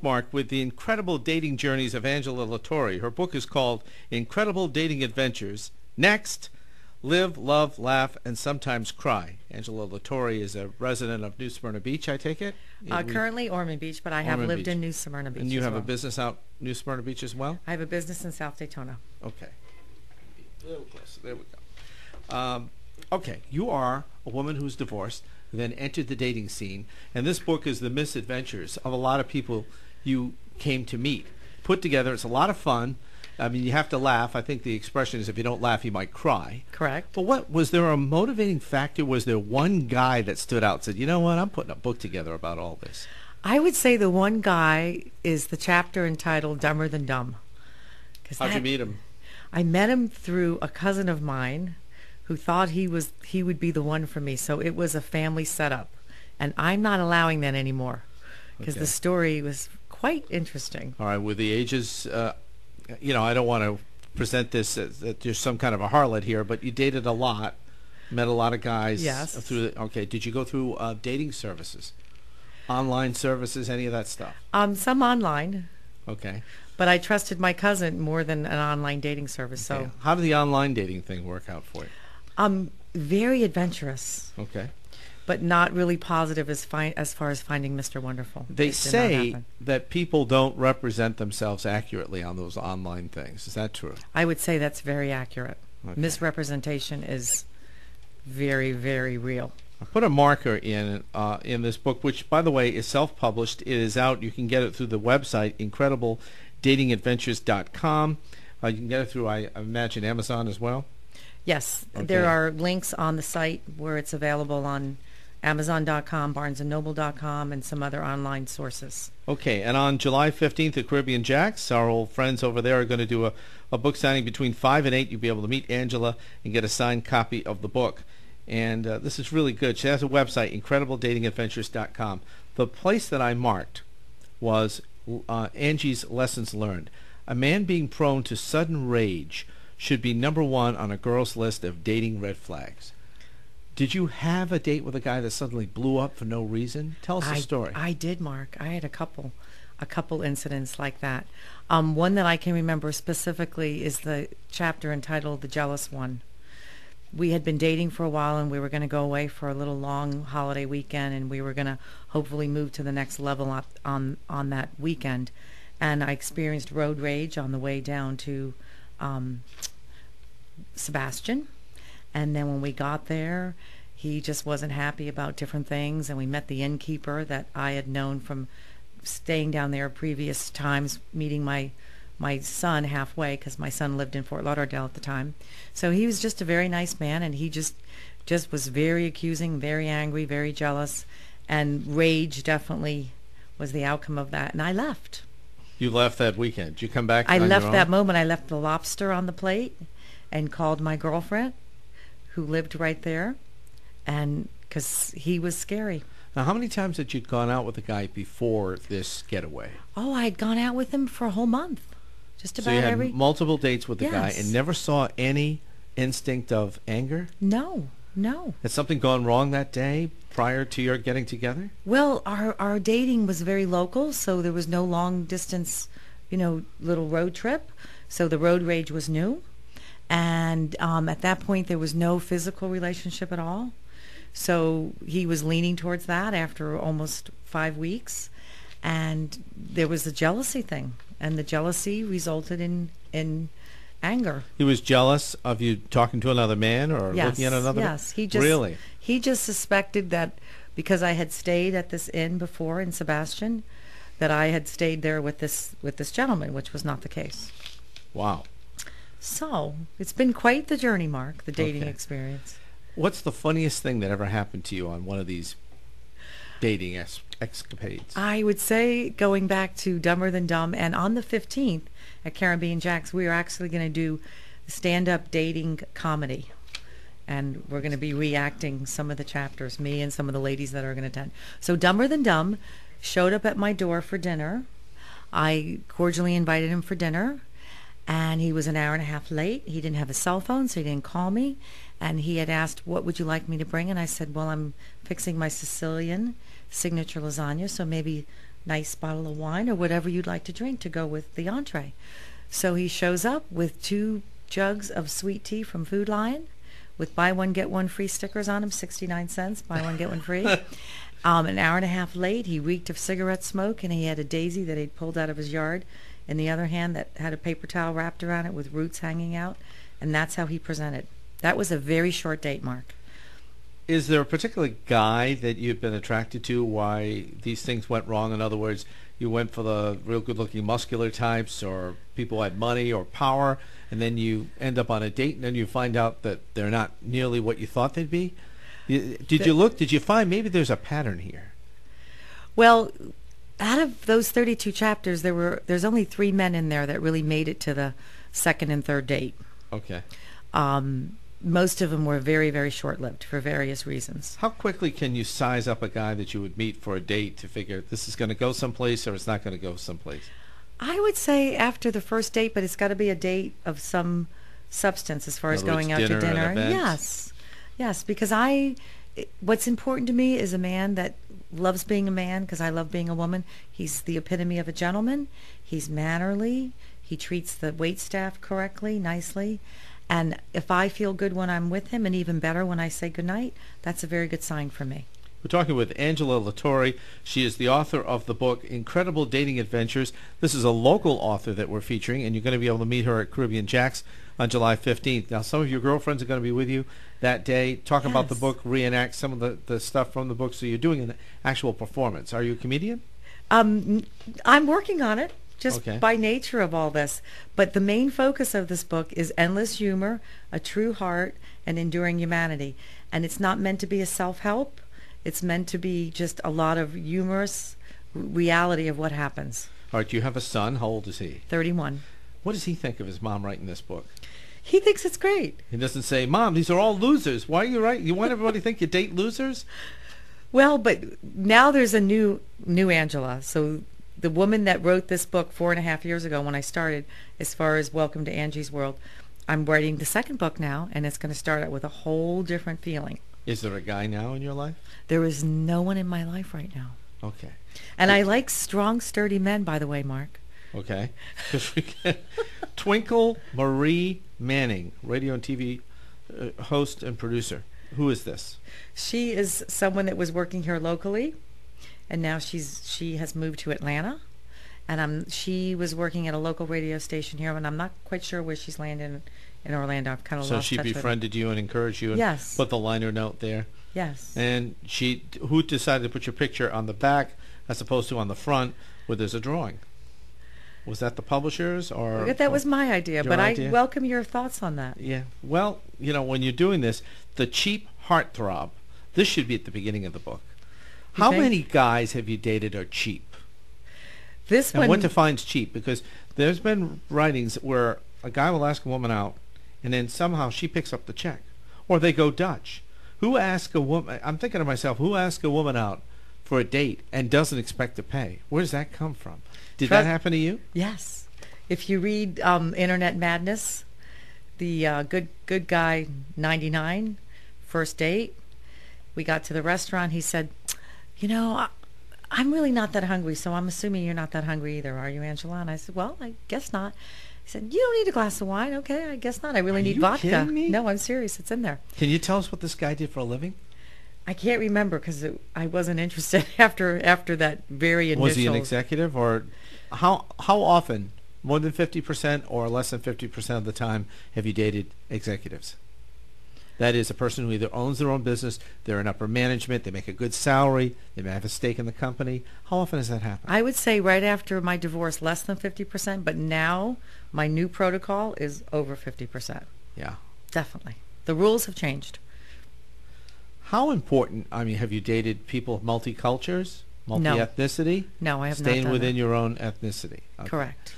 Mark, with the incredible dating journeys of Angela Latore. Her book is called Incredible Dating Adventures. Next, Live, Love, Laugh, and Sometimes Cry. Angela Latore is a resident of New Smyrna Beach, I take it? Currently Ormond Beach, but I have lived in New Smyrna Beach. And you as have well. a business out New Smyrna Beach as well? I have a business in South Daytona. Okay. A little closer. There we go. Okay, you are a woman who's divorced, who then entered the dating scene, and this book is the misadventures of a lot of people you came to meet. Put together, it's a lot of fun. I mean, you have to laugh. I think the expression is if you don't laugh, you might cry. Correct. But what was there a motivating factor? Was there one guy that stood out and said, you know what, I'm putting a book together about all this? I would say the one guy is the chapter entitled Dumber Than Dumb. How'd you meet him? I met him through a cousin of mine who thought he would be the one for me. So it was a family setup. And I'm not allowing that anymore because the story was quite interesting. All right, with the ages, you know, I don't want to present this as that there's some kind of a harlot here, but you dated a lot, met a lot of guys. Yes. Okay, did you go through dating services, online services, any of that stuff? Some online. Okay. But I trusted my cousin more than an online dating service. Okay. So how did the online dating thing work out for you? Very adventurous. Okay. But not really positive as far as finding Mr. Wonderful. They say that people don't represent themselves accurately on those online things. Is that true? I would say that's very accurate. Okay. Misrepresentation is very, very real. I put a marker in this book, which, by the way, is self-published. It is out. You can get it through the website, incredibledatingadventures.com. You can get it through, I imagine, Amazon as well? Yes. Okay. There are links on the site where it's available on Amazon.com, BarnesandNoble.com, and some other online sources. Okay, and on July 15th at Caribbean Jacks, our old friends over there are going to do a book signing between 5 and 8. You'll be able to meet Angela and get a signed copy of the book. And this is really good. She has a website, incredibledatingadventures.com. The place that I marked was Angie's Lessons Learned. A man being prone to sudden rage should be number one on a girl's list of dating red flags. Did you have a date with a guy that suddenly blew up for no reason? Tell us the story. I did, Mark. I had a couple incidents like that. One that I can remember specifically is the chapter entitled The Jealous One. We had been dating for a while, and we were going to go away for a little long holiday weekend, and we were going to hopefully move to the next level up on that weekend. And I experienced road rage on the way down to Sebastian. And then when we got there, he just wasn't happy about different things, and we met the innkeeper that I had known from staying down there previous times, meeting my son halfway, because my son lived in Fort Lauderdale at the time. So he was just a very nice man, and he just was very accusing, very angry, very jealous, and rage definitely was the outcome of that. And I left. You left that weekend. Did you come back? I left that moment. I left the lobster on the plate and called my girlfriend, who lived right there, and because he was scary. Now, how many times had you gone out with a guy before this getaway? Oh, I had gone out with him for a whole month. Just about so you had every... multiple dates with the guy Yes. and never saw any instinct of anger? No. Had something gone wrong that day prior to your getting together? Well, our dating was very local, so there was no long distance, little road trip. So the road rage was new. And at that point, there was no physical relationship at all. So he was leaning towards that after almost 5 weeks. And there was a jealousy thing. And the jealousy resulted in anger. He was jealous of you talking to another man or looking at another man? Yes. Really? He just suspected that because I had stayed at this inn before in Sebastian, that I had stayed there with this gentleman, which was not the case. Wow. So it's been quite the journey, Mark, the dating experience. What's the funniest thing that ever happened to you on one of these dating escapades? I would say going back to Dumber Than Dumb, and on the 15th at Caribbean Jacks, we are actually going to do stand-up dating comedy. And we're going to be reacting some of the chapters, me and some of the ladies that are going to attend. So Dumber Than Dumb showed up at my door for dinner. I cordially invited him for dinner. And he was an hour and a half late. He didn't have a cell phone, so he didn't call me. And he had asked, what would you like me to bring? And I said, well, I'm fixing my Sicilian signature lasagna, so maybe nice bottle of wine or whatever you'd like to drink to go with the entree. So he shows up with 2 jugs of sweet tea from Food Lion with buy one, get one free stickers on them, 69 cents, buy one, get one free. An hour and a half late, he reeked of cigarette smoke, and he had a daisy that he'd pulled out of his yard in the other hand that had a paper towel wrapped around it with roots hanging out, and that's how he presented. That was a very short date, Mark. Is there a particular guy that you've been attracted to, why these things went wrong? In other words, you went for the real good-looking muscular types, or people who had money or power, and then you end up on a date, and then you find out that they're not nearly what you thought they'd be? Did you find maybe there's a pattern here? Well, out of those 32 chapters, there's only 3 men in there that really made it to the second and third date. Okay. Most of them were very, very short-lived for various reasons. How quickly can you size up a guy that you would meet for a date to figure this is going to go someplace or it's not going to go someplace? I would say after the first date, but it's got to be a date of some substance as far as going out to dinner. Yes, because what's important to me is a man that loves being a man, because I love being a woman. He's the epitome of a gentleman. He's mannerly. He treats the waitstaff correctly, nicely. And if I feel good when I'm with him, and even better when I say goodnight, that's a very good sign for me. We're talking with Angela Latore. She is the author of the book Incredible Dating Adventures. This is a local author that we're featuring, and you're going to be able to meet her at Caribbean Jack's on July 15th. Now, some of your girlfriends are going to be with you that day. Talk about the book, reenact some of the stuff from the book. So you're doing an actual performance. Are you a comedian? I'm working on it. Just by nature of all this. But the main focus of this book is endless humor, a true heart, and enduring humanity. And it's not meant to be a self-help. It's meant to be just a lot of humorous reality of what happens. All right, you have a son. How old is he? 31. What does he think of his mom writing this book? He thinks it's great. He doesn't say, Mom, these are all losers. Why are you writing? You want everybody to think you date losers? Well, but now there's a new Angela. So the woman that wrote this book 4.5 years ago when I started, as far as Welcome to Angie's World, I'm writing the second book now, and it's going to start out with a whole different feeling. Is there a guy now in your life? There is no one in my life right now. Okay. And I like strong, sturdy men, by the way, Mark. Okay. Twinkle Marie Manning, radio and TV host and producer. Who is this? She is someone that was working here locally, and now she has moved to Atlanta, and she was working at a local radio station here, and I'm not quite sure where she's landed in Orlando. I've kind of lost touch with her. So she befriended you and encouraged you and put the liner note there? Yes. And who decided to put your picture on the back as opposed to on the front where there's a drawing? Was that the publishers or? That was my idea, but I welcome your thoughts on that. Yeah. Well, when you're doing this, the cheap heartthrob, this should be at the beginning of the book. How many guys have you dated are cheap? And what defines cheap? Because there's been writings where a guy will ask a woman out, and then somehow she picks up the check, or they go Dutch. Who asks a woman? I'm thinking to myself, who asks a woman out for a date and doesn't expect to pay? Where does that come from? Did that happen to you? Yes. If you read Internet Madness, the good guy 99 first date, we got to the restaurant. He said, I'm really not that hungry, so I'm assuming you're not that hungry either, are you, Angela? And I said, well, I guess not. He said, you don't need a glass of wine. Okay, I guess not. I really need vodka. Are you kidding me? No, I'm serious. It's in there. Can you tell us what this guy did for a living? I can't remember because I wasn't interested after that very initial. Was he an executive, or how often, more than 50% or less than 50% of the time, have you dated executives? That is, a person who either owns their own business, they're in upper management, they make a good salary, they may have a stake in the company. How often does that happen? I would say right after my divorce, less than 50%, but now my new protocol is over 50%. Yeah. Definitely. The rules have changed. How important, have you dated people of multi-cultures, multi-ethnicity? No, I have not done Staying within that. your own ethnicity. Okay. Correct.